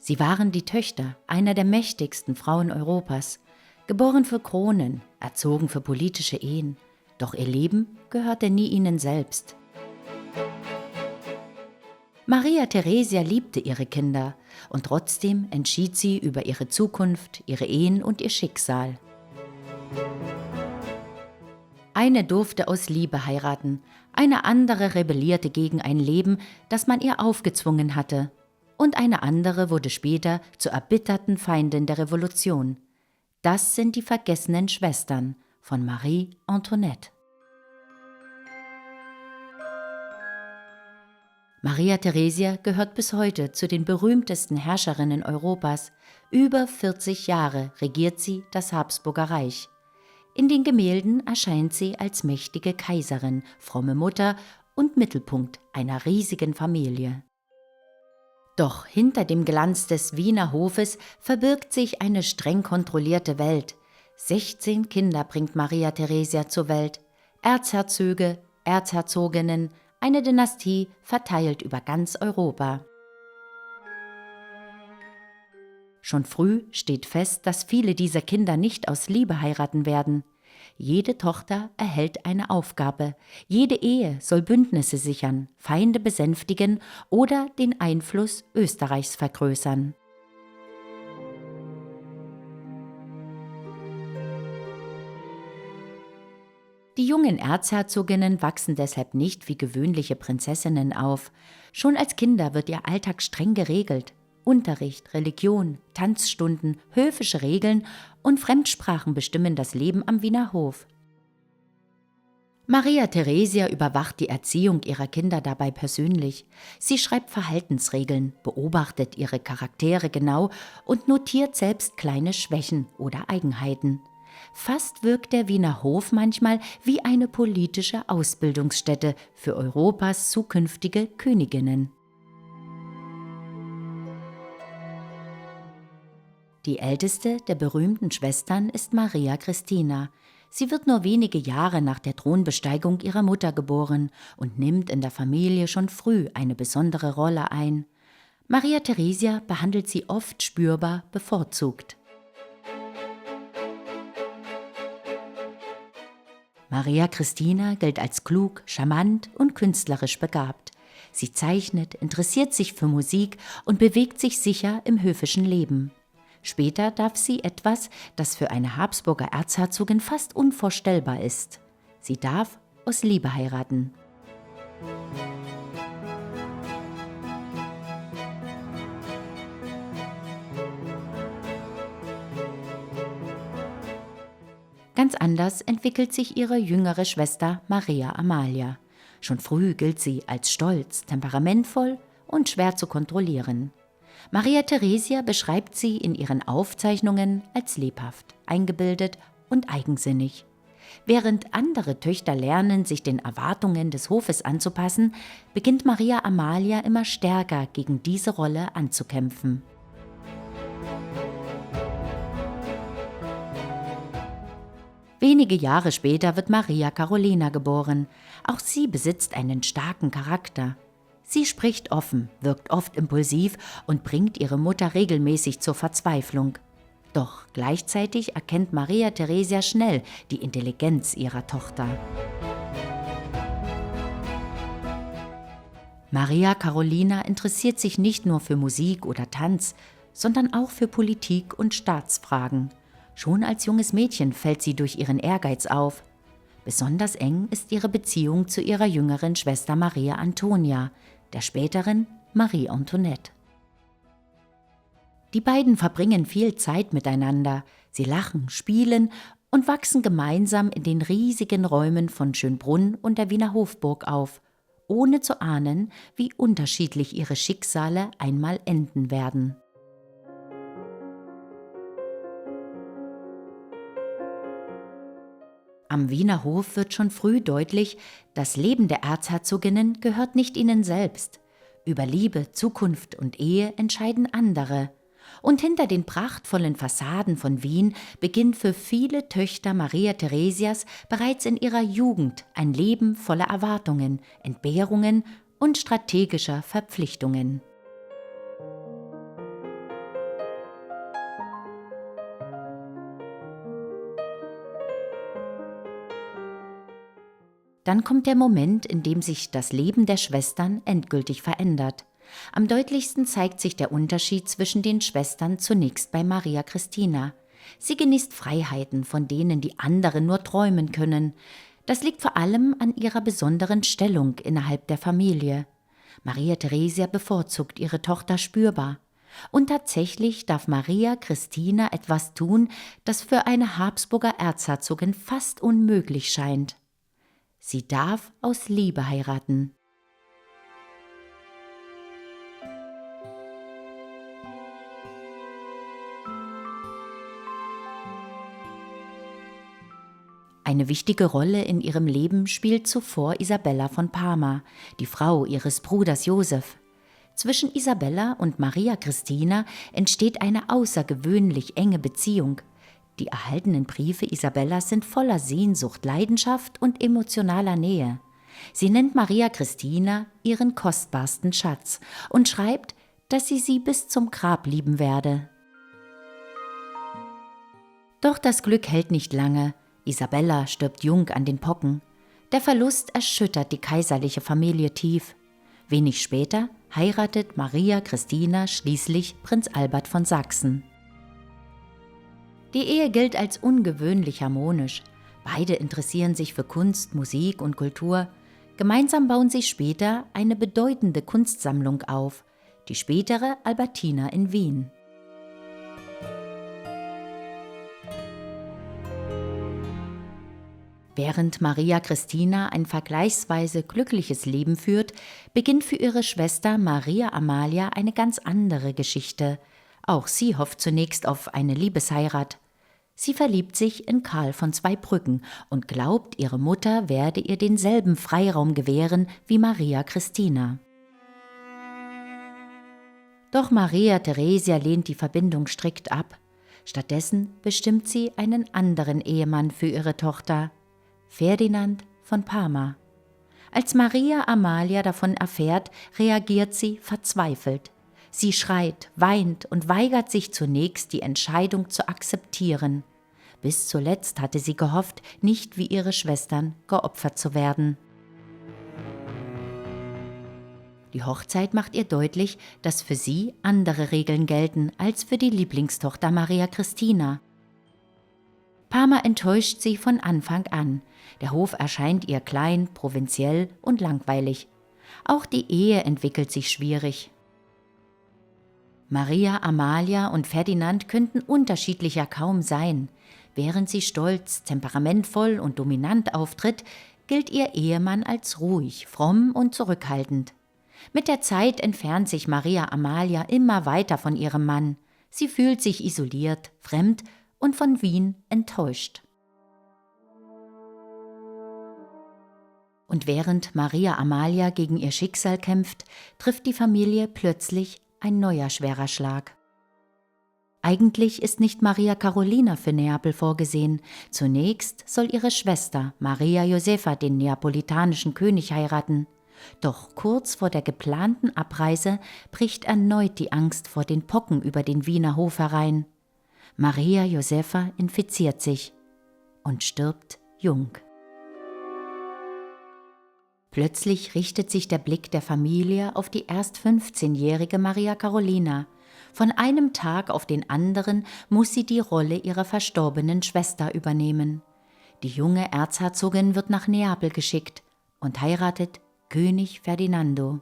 Sie waren die Töchter einer der mächtigsten Frauen Europas, geboren für Kronen, erzogen für politische Ehen, doch ihr Leben gehörte nie ihnen selbst. Maria Theresia liebte ihre Kinder und trotzdem entschied sie über ihre Zukunft, ihre Ehen und ihr Schicksal. Eine durfte aus Liebe heiraten, eine andere rebellierte gegen ein Leben, das man ihr aufgezwungen hatte, und eine andere wurde später zur erbitterten Feindin der Revolution. Das sind die vergessenen Schwestern von Marie Antoinette. Maria Theresia gehört bis heute zu den berühmtesten Herrscherinnen Europas. Über 40 Jahre regiert sie das Habsburger Reich. In den Gemälden erscheint sie als mächtige Kaiserin, fromme Mutter und Mittelpunkt einer riesigen Familie. Doch hinter dem Glanz des Wiener Hofes verbirgt sich eine streng kontrollierte Welt. 16 Kinder bringt Maria Theresia zur Welt. Erzherzöge, Erzherzoginnen, eine Dynastie verteilt über ganz Europa. Schon früh steht fest, dass viele dieser Kinder nicht aus Liebe heiraten werden. Jede Tochter erhält eine Aufgabe. Jede Ehe soll Bündnisse sichern, Feinde besänftigen oder den Einfluss Österreichs vergrößern. Die jungen Erzherzoginnen wachsen deshalb nicht wie gewöhnliche Prinzessinnen auf. Schon als Kinder wird ihr Alltag streng geregelt. Unterricht, Religion, Tanzstunden, höfische Regeln und Fremdsprachen bestimmen das Leben am Wiener Hof. Maria Theresia überwacht die Erziehung ihrer Kinder dabei persönlich. Sie schreibt Verhaltensregeln, beobachtet ihre Charaktere genau und notiert selbst kleine Schwächen oder Eigenheiten. Fast wirkt der Wiener Hof manchmal wie eine politische Ausbildungsstätte für Europas zukünftige Königinnen. Die älteste der berühmten Schwestern ist Maria Christina. Sie wird nur wenige Jahre nach der Thronbesteigung ihrer Mutter geboren und nimmt in der Familie schon früh eine besondere Rolle ein. Maria Theresia behandelt sie oft spürbar bevorzugt. Maria Christina gilt als klug, charmant und künstlerisch begabt. Sie zeichnet, interessiert sich für Musik und bewegt sich sicher im höfischen Leben. Später darf sie etwas, das für eine Habsburger Erzherzogin fast unvorstellbar ist. Sie darf aus Liebe heiraten. Ganz anders entwickelt sich ihre jüngere Schwester Maria Amalia. Schon früh gilt sie als stolz, temperamentvoll und schwer zu kontrollieren. Maria Theresia beschreibt sie in ihren Aufzeichnungen als lebhaft, eingebildet und eigensinnig. Während andere Töchter lernen, sich den Erwartungen des Hofes anzupassen, beginnt Maria Amalia immer stärker gegen diese Rolle anzukämpfen. Wenige Jahre später wird Maria Carolina geboren. Auch sie besitzt einen starken Charakter. Sie spricht offen, wirkt oft impulsiv und bringt ihre Mutter regelmäßig zur Verzweiflung. Doch gleichzeitig erkennt Maria Theresia schnell die Intelligenz ihrer Tochter. Maria Carolina interessiert sich nicht nur für Musik oder Tanz, sondern auch für Politik und Staatsfragen. Schon als junges Mädchen fällt sie durch ihren Ehrgeiz auf. Besonders eng ist ihre Beziehung zu ihrer jüngeren Schwester Maria Antonia, der späteren Marie Antoinette. Die beiden verbringen viel Zeit miteinander. Sie lachen, spielen und wachsen gemeinsam in den riesigen Räumen von Schönbrunn und der Wiener Hofburg auf, ohne zu ahnen, wie unterschiedlich ihre Schicksale einmal enden werden. Am Wiener Hof wird schon früh deutlich, das Leben der Erzherzoginnen gehört nicht ihnen selbst. Über Liebe, Zukunft und Ehe entscheiden andere. Und hinter den prachtvollen Fassaden von Wien beginnt für viele Töchter Maria Theresias bereits in ihrer Jugend ein Leben voller Erwartungen, Entbehrungen und strategischer Verpflichtungen. Dann kommt der Moment, in dem sich das Leben der Schwestern endgültig verändert. Am deutlichsten zeigt sich der Unterschied zwischen den Schwestern zunächst bei Maria Christina. Sie genießt Freiheiten, von denen die anderen nur träumen können. Das liegt vor allem an ihrer besonderen Stellung innerhalb der Familie. Maria Theresia bevorzugt ihre Tochter spürbar. Und tatsächlich darf Maria Christina etwas tun, das für eine Habsburger Erzherzogin fast unmöglich scheint. Sie darf aus Liebe heiraten. Eine wichtige Rolle in ihrem Leben spielt zuvor Isabella von Parma, die Frau ihres Bruders Josef. Zwischen Isabella und Maria Christina entsteht eine außergewöhnlich enge Beziehung. Die erhaltenen Briefe Isabellas sind voller Sehnsucht, Leidenschaft und emotionaler Nähe. Sie nennt Maria Christina ihren kostbarsten Schatz und schreibt, dass sie bis zum Grab lieben werde. Doch das Glück hält nicht lange. Isabella stirbt jung an den Pocken. Der Verlust erschüttert die kaiserliche Familie tief. Wenig später heiratet Maria Christina schließlich Prinz Albert von Sachsen. Die Ehe gilt als ungewöhnlich harmonisch. Beide interessieren sich für Kunst, Musik und Kultur. Gemeinsam bauen sie später eine bedeutende Kunstsammlung auf, die spätere Albertina in Wien. Während Maria Christina ein vergleichsweise glückliches Leben führt, beginnt für ihre Schwester Maria Amalia eine ganz andere Geschichte. Auch sie hofft zunächst auf eine Liebesheirat. Sie verliebt sich in Karl von Zweibrücken und glaubt, ihre Mutter werde ihr denselben Freiraum gewähren wie Maria Christina. Doch Maria Theresia lehnt die Verbindung strikt ab. Stattdessen bestimmt sie einen anderen Ehemann für ihre Tochter, Ferdinand von Parma. Als Maria Amalia davon erfährt, reagiert sie verzweifelt. Sie schreit, weint und weigert sich zunächst, die Entscheidung zu akzeptieren. Bis zuletzt hatte sie gehofft, nicht wie ihre Schwestern geopfert zu werden. Die Hochzeit macht ihr deutlich, dass für sie andere Regeln gelten als für die Lieblingstochter Maria Christina. Parma enttäuscht sie von Anfang an. Der Hof erscheint ihr klein, provinziell und langweilig. Auch die Ehe entwickelt sich schwierig. Maria Amalia und Ferdinand könnten unterschiedlicher kaum sein. Während sie stolz, temperamentvoll und dominant auftritt, gilt ihr Ehemann als ruhig, fromm und zurückhaltend. Mit der Zeit entfernt sich Maria Amalia immer weiter von ihrem Mann. Sie fühlt sich isoliert, fremd und von Wien enttäuscht. Und während Maria Amalia gegen ihr Schicksal kämpft, trifft die Familie plötzlich ein neuer schwerer Schlag. Eigentlich ist nicht Maria Carolina für Neapel vorgesehen. Zunächst soll ihre Schwester Maria Josepha den neapolitanischen König heiraten. Doch kurz vor der geplanten Abreise bricht erneut die Angst vor den Pocken über den Wiener Hof herein. Maria Josepha infiziert sich und stirbt jung. Plötzlich richtet sich der Blick der Familie auf die erst 15-jährige Maria Carolina. Von einem Tag auf den anderen muss sie die Rolle ihrer verstorbenen Schwester übernehmen. Die junge Erzherzogin wird nach Neapel geschickt und heiratet König Ferdinando.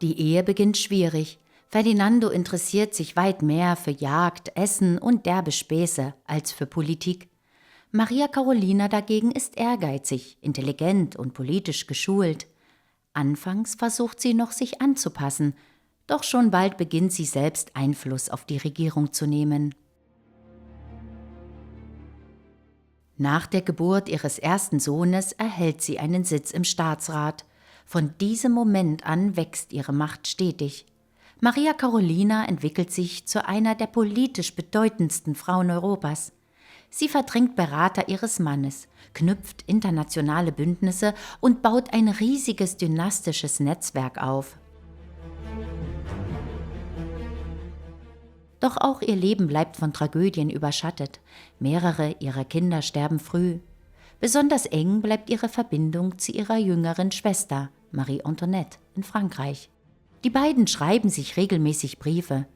Die Ehe beginnt schwierig. Ferdinando interessiert sich weit mehr für Jagd, Essen und derbe Späße als für Politik. Maria Carolina dagegen ist ehrgeizig, intelligent und politisch geschult. Anfangs versucht sie noch, sich anzupassen, doch schon bald beginnt sie selbst Einfluss auf die Regierung zu nehmen. Nach der Geburt ihres ersten Sohnes erhält sie einen Sitz im Staatsrat. Von diesem Moment an wächst ihre Macht stetig. Maria Carolina entwickelt sich zu einer der politisch bedeutendsten Frauen Europas. Sie verdrängt Berater ihres Mannes, knüpft internationale Bündnisse und baut ein riesiges dynastisches Netzwerk auf. Doch auch ihr Leben bleibt von Tragödien überschattet. Mehrere ihrer Kinder sterben früh. Besonders eng bleibt ihre Verbindung zu ihrer jüngeren Schwester, Marie Antoinette, in Frankreich. Die beiden schreiben sich regelmäßig Briefe.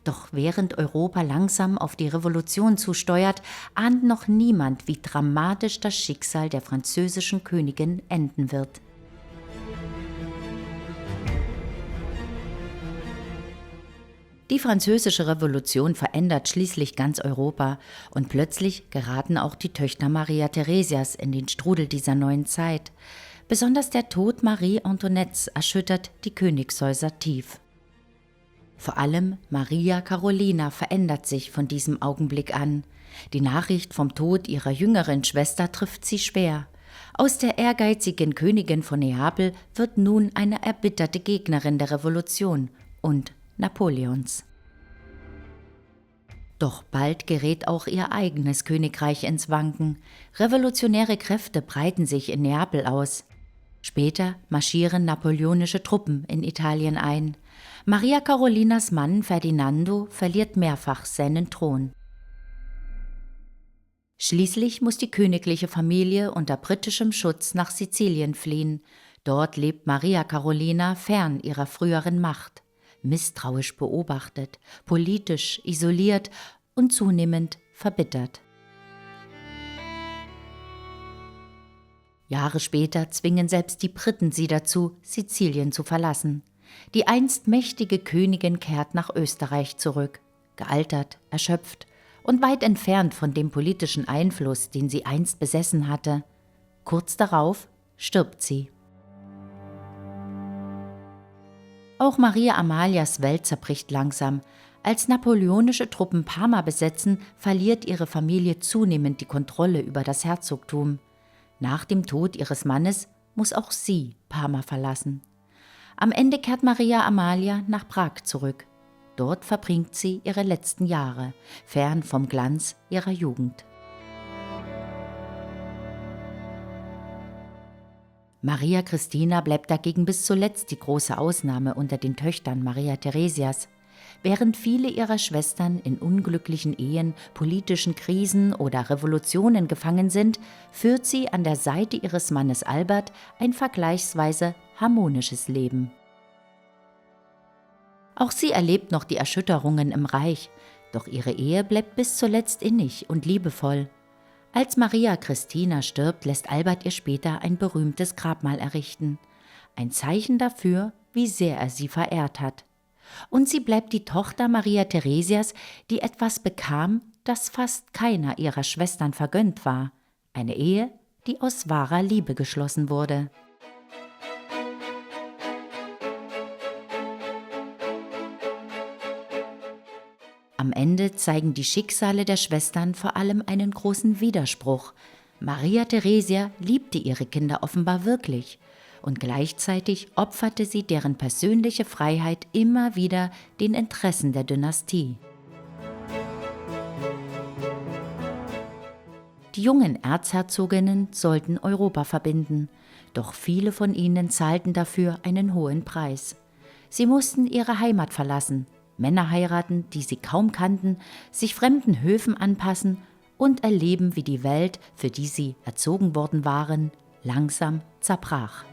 Doch während Europa langsam auf die Revolution zusteuert, ahnt noch niemand, wie dramatisch das Schicksal der französischen Königin enden wird. Die Französische Revolution verändert schließlich ganz Europa und plötzlich geraten auch die Töchter Maria Theresias in den Strudel dieser neuen Zeit. Besonders der Tod Marie Antoinettes erschüttert die Königshäuser tief. Vor allem Maria Carolina verändert sich von diesem Augenblick an. Die Nachricht vom Tod ihrer jüngeren Schwester trifft sie schwer. Aus der ehrgeizigen Königin von Neapel wird nun eine erbitterte Gegnerin der Revolution und Napoleons. Doch bald gerät auch ihr eigenes Königreich ins Wanken. Revolutionäre Kräfte breiten sich in Neapel aus. Später marschieren napoleonische Truppen in Italien ein. Maria Carolinas Mann Ferdinando verliert mehrfach seinen Thron. Schließlich muss die königliche Familie unter britischem Schutz nach Sizilien fliehen. Dort lebt Maria Carolina fern ihrer früheren Macht. Misstrauisch beobachtet, politisch isoliert und zunehmend verbittert. Jahre später zwingen selbst die Briten sie dazu, Sizilien zu verlassen. Die einst mächtige Königin kehrt nach Österreich zurück, gealtert, erschöpft und weit entfernt von dem politischen Einfluss, den sie einst besessen hatte. Kurz darauf stirbt sie. Auch Maria Amalias Welt zerbricht langsam. Als napoleonische Truppen Parma besetzen, verliert ihre Familie zunehmend die Kontrolle über das Herzogtum. Nach dem Tod ihres Mannes muss auch sie Parma verlassen. Am Ende kehrt Maria Amalia nach Prag zurück. Dort verbringt sie ihre letzten Jahre, fern vom Glanz ihrer Jugend. Maria Christina bleibt dagegen bis zuletzt die große Ausnahme unter den Töchtern Maria Theresias. Während viele ihrer Schwestern in unglücklichen Ehen, politischen Krisen oder Revolutionen gefangen sind, führt sie an der Seite ihres Mannes Albert ein vergleichsweise harmonisches Leben. Auch sie erlebt noch die Erschütterungen im Reich, doch ihre Ehe bleibt bis zuletzt innig und liebevoll. Als Maria Christina stirbt, lässt Albert ihr später ein berühmtes Grabmal errichten. Ein Zeichen dafür, wie sehr er sie verehrt hat. Und sie bleibt die Tochter Maria Theresias, die etwas bekam, das fast keiner ihrer Schwestern vergönnt war. Eine Ehe, die aus wahrer Liebe geschlossen wurde. Am Ende zeigen die Schicksale der Schwestern vor allem einen großen Widerspruch. Maria Theresia liebte ihre Kinder offenbar wirklich und gleichzeitig opferte sie deren persönliche Freiheit immer wieder den Interessen der Dynastie. Die jungen Erzherzoginnen sollten Europa verbinden, doch viele von ihnen zahlten dafür einen hohen Preis. Sie mussten ihre Heimat verlassen, Männer heiraten, die sie kaum kannten, sich fremden Höfen anpassen und erleben, wie die Welt, für die sie erzogen worden waren, langsam zerbrach.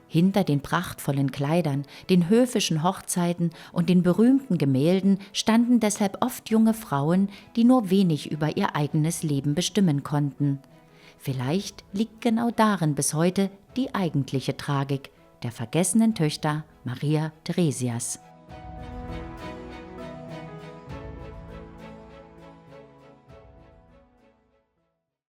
Hinter den prachtvollen Kleidern, den höfischen Hochzeiten und den berühmten Gemälden standen deshalb oft junge Frauen, die nur wenig über ihr eigenes Leben bestimmen konnten. Vielleicht liegt genau darin bis heute die eigentliche Tragik der vergessenen Töchter Maria Theresias.